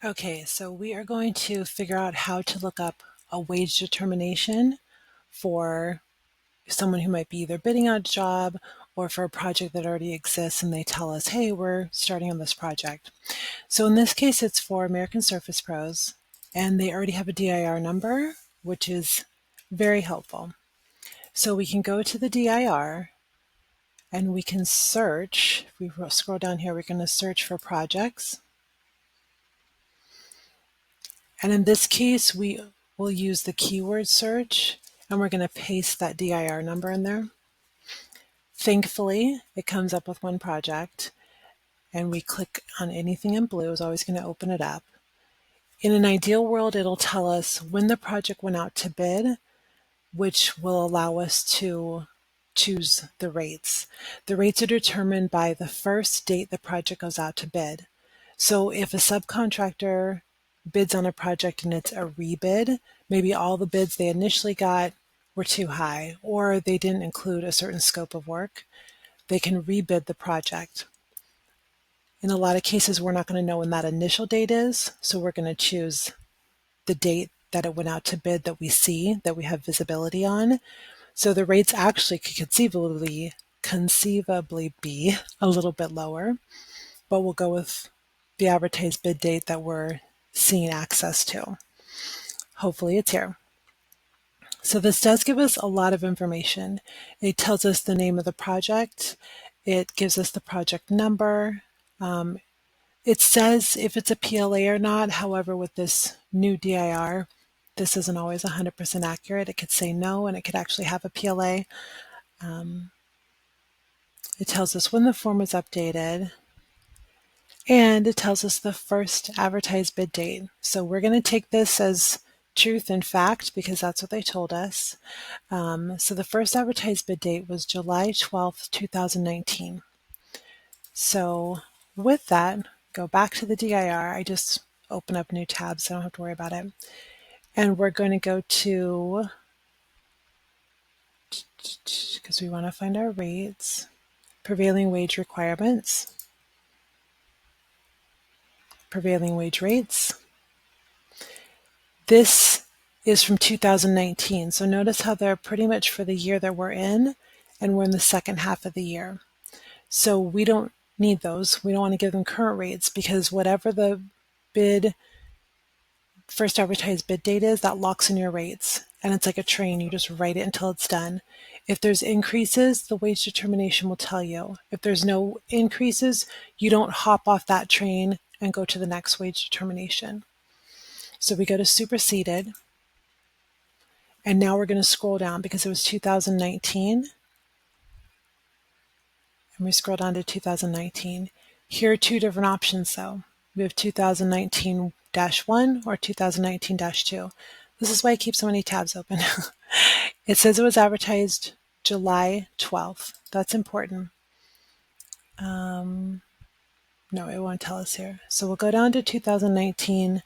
Okay, so we are going to figure out how to look up a wage determination for someone who might be either bidding on a job or for a project that already exists and they tell us, hey, we're starting on this project. So in this case, it's for American Surface Pros and they already have a DIR number, which is very helpful. So we can go to the DIR and we can search. If we scroll down here, we're going to search for projects. And in this case, we will use the keyword search and we're going to paste that DIR number in there. Thankfully, it comes up with one project and we click on anything in blue is always going to open it up. In an ideal world, it'll tell us when the project went out to bid, which will allow us to choose the rates. The rates are determined by the first date the project goes out to bid. So if a subcontractor bids on a project and it's a rebid, maybe all the bids they initially got were too high, or they didn't include a certain scope of work, they can rebid the project. In a lot of cases, we're not going to know when that initial date is, so we're going to choose the date that it went out to bid that we see, that we have visibility on. So the rates actually could conceivably be a little bit lower, but we'll go with the advertised bid date that we're seeing access to. Hopefully it's here. So this does give us a lot of information. It tells us the name of the project. It gives us the project number. It says if it's a PLA or not. However, with this new DIR, this isn't always 100% accurate. It could say no, and it could actually have a PLA. It tells us when the form was updated, and it tells us the first advertised bid date. So we're going to take this as truth and fact because that's what they told us. So the first advertised bid date was July 12th, 2019. So with that, go back to the DIR. I just open up new tabs so I don't have to worry about it. And we're going to go to, because we want to find our rates, prevailing wage requirements, prevailing wage rates. This is from 2019. So notice how they're pretty much for the year that we're in, and we're in the second half of the year. So we don't need those. We don't want to give them current rates because whatever the first advertised bid date is, that locks in your rates. And it's like a train. You just write it until it's done. If there's increases, the wage determination will tell you. If there's no increases, you don't hop off that train and go to the next wage determination. So we go to superseded. And now we're going to scroll down because it was 2019. And we scroll down to 2019. Here are two different options though. We have 2019-1 or 2019-2. This is why I keep so many tabs open. It says it was advertised July 12th. That's important. No, it won't tell us here. So we'll go down to 2019.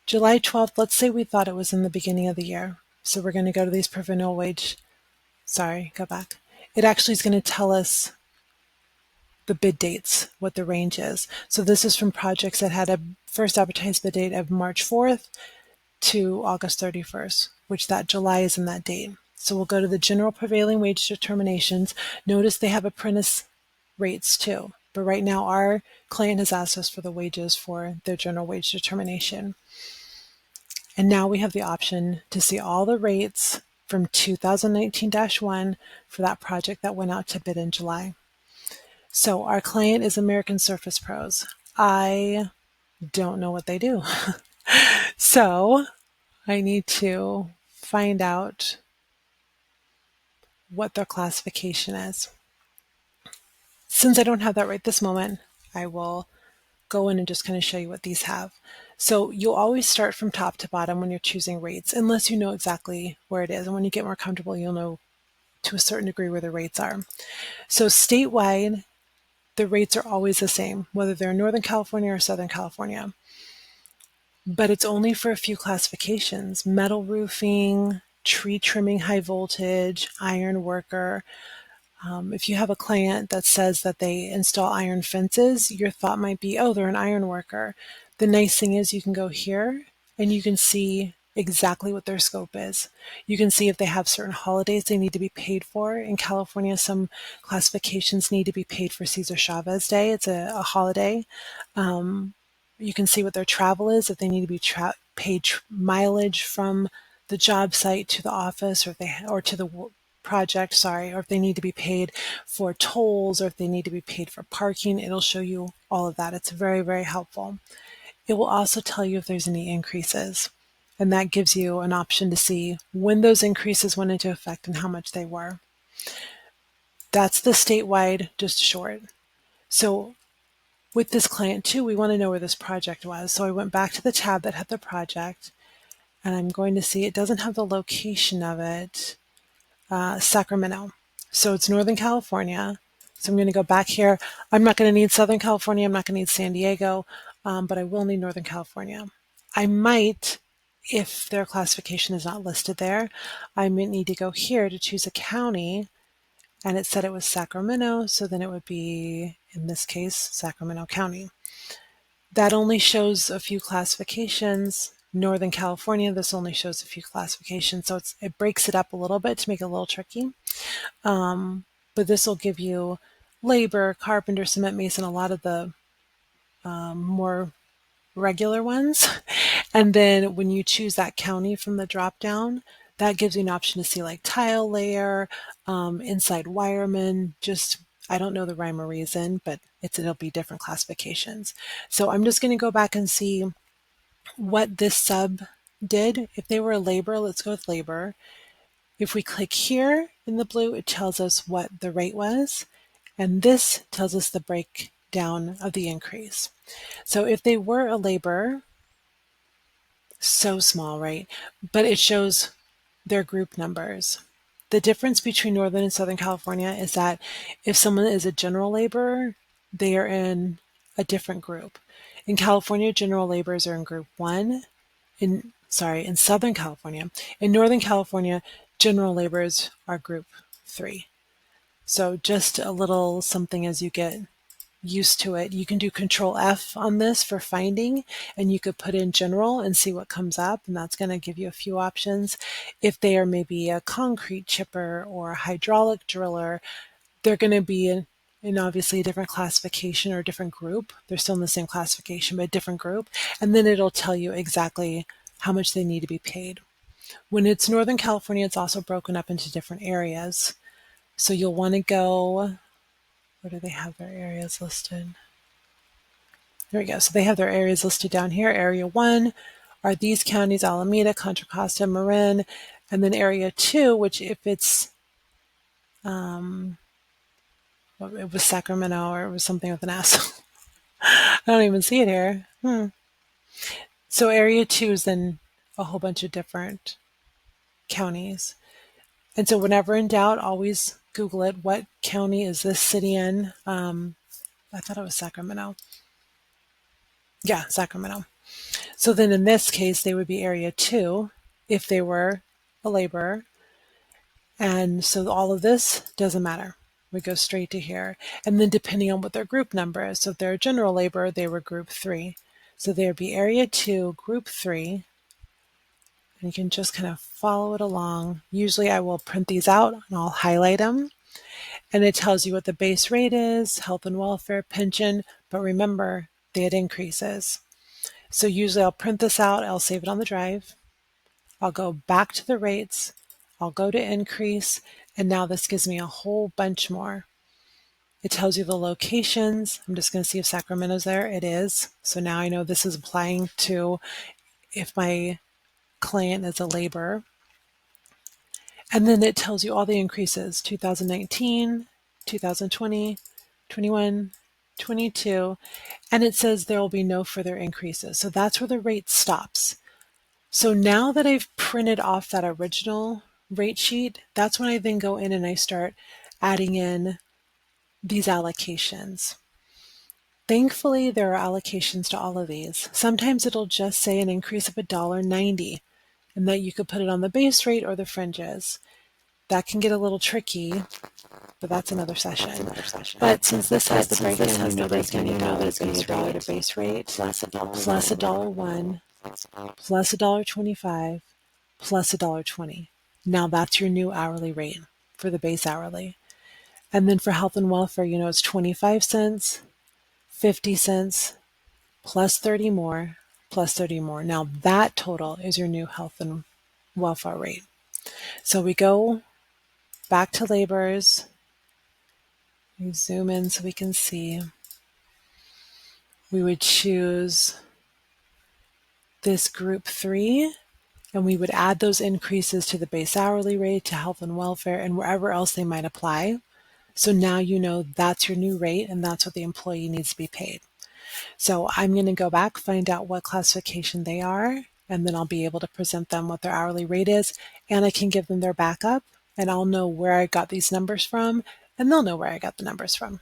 July 12th, let's say we thought it was in the beginning of the year. So we're going to go to these prevailing wage. Sorry, go back. It actually is going to tell us the bid dates, what the range is. So this is from projects that had a first advertised bid date of March 4th to August 31st, which that July is in that date. So we'll go to the general prevailing wage determinations. Notice they have apprentice rates too. But right now our client has asked us for the wages for their general wage determination. And now we have the option to see all the rates from 2019-1 for that project that went out to bid in July. So our client is American Surface Pros. I don't know what they do. So I need to find out what their classification is. Since I don't have that right this moment, I will go in and just kind of show you what these have. So you'll always start from top to bottom when you're choosing rates, unless you know exactly where it is. And when you get more comfortable, you'll know to a certain degree where the rates are. So statewide, the rates are always the same, whether they're Northern California or Southern California. But it's only for a few classifications: metal roofing, tree trimming high voltage, iron worker. If you have a client that says that they install iron fences, your thought might be, oh, they're an iron worker. The nice thing is you can go here and you can see exactly what their scope is. You can see if they have certain holidays they need to be paid for. In California, some classifications need to be paid for Cesar Chavez Day. It's a holiday. You can see what their travel is, if they need to be paid mileage from the job site to the office, or if they or to the project, sorry, or if they need to be paid for tolls, or if they need to be paid for parking. It'll show you all of that. It's very, very helpful. It will also tell you if there's any increases, and that gives you an option to see when those increases went into effect and how much they were. That's the statewide, just short. So with this client too, we want to know where this project was. So I went back to the tab that had the project, and I'm going to see it doesn't have the location of it, Sacramento. So it's Northern California. So I'm going to go back here. I'm not going to need Southern California. I'm not going to need San Diego, but I will need Northern California. I might, if their classification is not listed there, I might need to go here to choose a county, and it said it was Sacramento, so then it would be, in this case, Sacramento County. That only shows a few classifications. Northern California, this only shows a few classifications, so it breaks it up a little bit to make it a little tricky. But this will give you labor, carpenter, cement mason, a lot of the more regular ones. And then when you choose that county from the drop down, that gives you an option to see like tile layer, inside wireman, just, I don't know the rhyme or reason, but it'll be different classifications. So I'm just going to go back and see what this sub did. If they were a labor, let's go with labor. If we click here in the blue, it tells us what the rate was, and this tells us the breakdown of the increase. So if they were a labor, so small, right? But it shows their group numbers. The difference between Northern and Southern California is that if someone is a general laborer, they are in a different group. In California, general laborers are in group 1. In Southern California. In Northern California, general laborers are group 3. So just a little something as you get used to it. You can do Control F on this for finding, and you could put in general and see what comes up, and that's going to give you a few options. If they are maybe a concrete chipper or a hydraulic driller, they're going to be in obviously a different classification or a different group. They're still in the same classification, but a different group. And then it'll tell you exactly how much they need to be paid. When it's Northern California, it's also broken up into different areas. So you'll want to go, where do they have their areas listed? There we go. So they have their areas listed down here. Area 1 are these counties: Alameda, Contra Costa, Marin. And then Area 2, which if it's, it was Sacramento or it was something with an S. I don't even see it here. So Area 2 is then a whole bunch of different counties. And so whenever in doubt, always Google it. What county is this city in? I thought it was Sacramento. Yeah, Sacramento. So then in this case, they would be Area 2 if they were a laborer. And so all of this doesn't matter. We go straight to here. And then depending on what their group number is, so if they're a general laborer, they were group 3. So there would be Area 2, group 3. And you can just kind of follow it along. Usually I will print these out and I'll highlight them. And it tells you what the base rate is, health and welfare, pension. But remember, they had increases. So usually I'll print this out, I'll save it on the drive. I'll go back to the rates, I'll go to increase, and now this gives me a whole bunch more. It tells you the locations. I'm just going to see if Sacramento's there. It is. So now I know this is applying to if my client is a laborer. And then it tells you all the increases: 2019, 2020, 21, 22, and it says there will be no further increases. So that's where the rate stops. So now that I've printed off that original rate sheet, that's when I then go in and I start adding in these allocations. Thankfully, there are allocations to all of these. Sometimes it'll just say an increase of $1.90, and that you could put it on the base rate or the fringes. That can get a little tricky, but that's another session. But since this has the breakdown, you know that it's going to be $1 base rate plus $1.01 plus $1.25 plus $1.20. Now that's your new hourly rate for the base hourly. And then for health and welfare, you know it's 25 cents, 50 cents, plus 30 more, plus 30 more. Now that total is your new health and welfare rate. So we go back to laborers. We zoom in so we can see. We would choose this group 3, and we would add those increases to the base hourly rate, to health and welfare, and wherever else they might apply. So now you know that's your new rate and that's what the employee needs to be paid. So I'm going to go back, find out what classification they are, and then I'll be able to present them what their hourly rate is, and I can give them their backup, and I'll know where I got these numbers from, and they'll know where I got the numbers from.